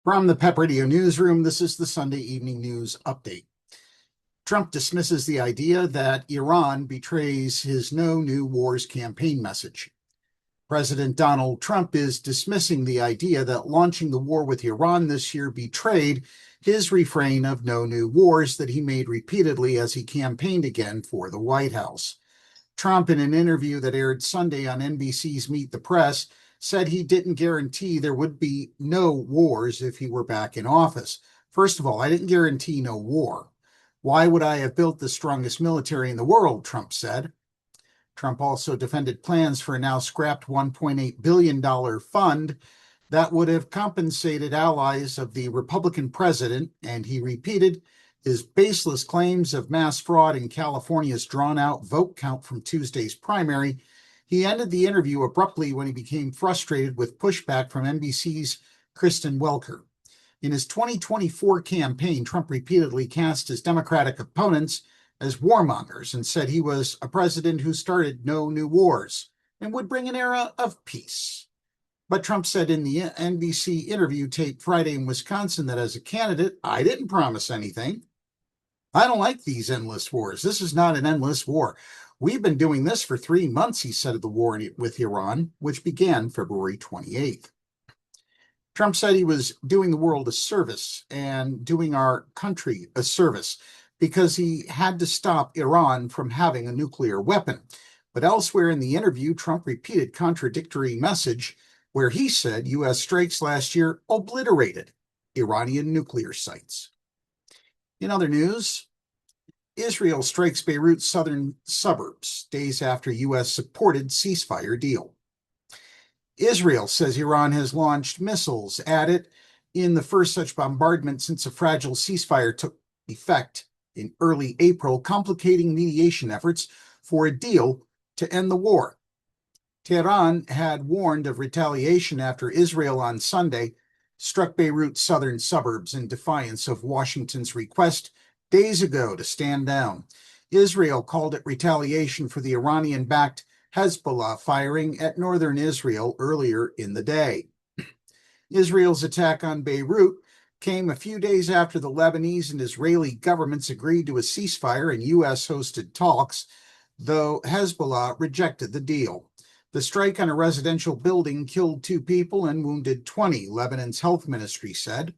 From the PEP Radio Newsroom, this is the Sunday Evening News Update. Trump dismisses the idea that Iran betrays his No New Wars campaign message. President Donald Trump is dismissing the idea that launching the war with Iran this year betrayed his refrain of no new wars that he made repeatedly as he campaigned again for the White House. Trump, in an interview that aired Sunday on NBC's Meet the Press, said he didn't guarantee there would be no wars if he were back in office. First of all, I didn't guarantee no war. Why would I have built the strongest military in the world, Trump said. Trump also defended plans for a now scrapped $1.8 billion fund that would have compensated allies of the Republican president, and he repeated his baseless claims of mass fraud in California's drawn-out vote count from Tuesday's primary. He ended the interview abruptly when he became frustrated with pushback from NBC's Kristen Welker. In his 2024 campaign, Trump repeatedly cast his Democratic opponents as warmongers and said he was a president who started no new wars and would bring an era of peace. But Trump said in the NBC interview taped Friday in Wisconsin that as a candidate, I didn't promise anything. I don't like these endless wars. This is not an endless war. We've been doing this for 3 months, he said of the war with Iran, which began February 28th. Trump said he was doing the world a service and doing our country a service because he had to stop Iran from having a nuclear weapon. But elsewhere in the interview, Trump repeated contradictory message where he said U.S. strikes last year obliterated Iranian nuclear sites. In other news, Israel strikes Beirut's southern suburbs days after U.S. supported ceasefire deal. Israel says Iran has launched missiles at it in the first such bombardment since a fragile ceasefire took effect in early April, complicating mediation efforts for a deal to end the war. Tehran had warned of retaliation after Israel on Sunday struck Beirut's southern suburbs in defiance of Washington's request days ago to stand down. Israel called it retaliation for the Iranian-backed Hezbollah firing at northern Israel earlier in the day. Israel's attack on Beirut came a few days after the Lebanese and Israeli governments agreed to a ceasefire in U.S.-hosted talks, though Hezbollah rejected the deal. The strike on a residential building killed 2 people and wounded 20, Lebanon's health ministry said.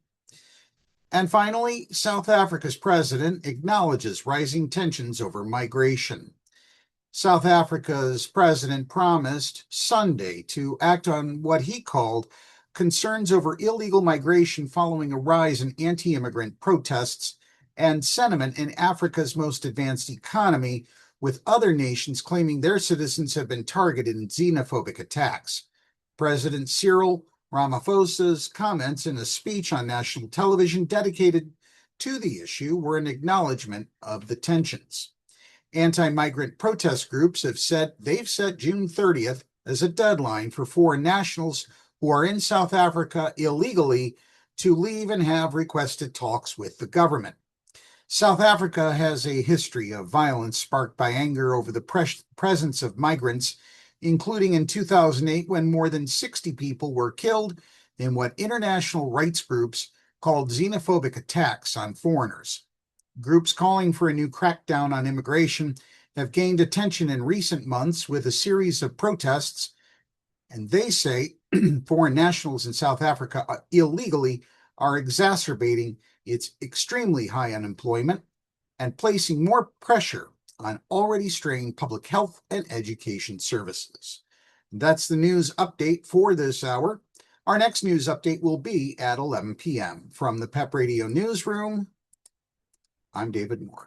And finally, South Africa's president acknowledges rising tensions over migration. South Africa's president promised Sunday to act on what he called concerns over illegal migration following a rise in anti-immigrant protests and sentiment in Africa's most advanced economy, with other nations claiming their citizens have been targeted in xenophobic attacks. President Cyril Ramaphosa's comments in a speech on national television dedicated to the issue were an acknowledgement of the tensions. Anti-migrant protest groups have said they've set June 30th as a deadline for foreign nationals who are in South Africa illegally to leave and have requested talks with the government. South Africa has a history of violence sparked by anger over the presence of migrants, including in 2008 when more than 60 people were killed in what international rights groups called xenophobic attacks on foreigners. Groups calling for a new crackdown on immigration have gained attention in recent months with a series of protests, and they say foreign nationals in South Africa illegally are exacerbating its extremely high unemployment and placing more pressure on already strained public health and education services. That's the news update for this hour. Our next news update will be at 11 p.m. From the PEP Radio Newsroom, I'm David Moore.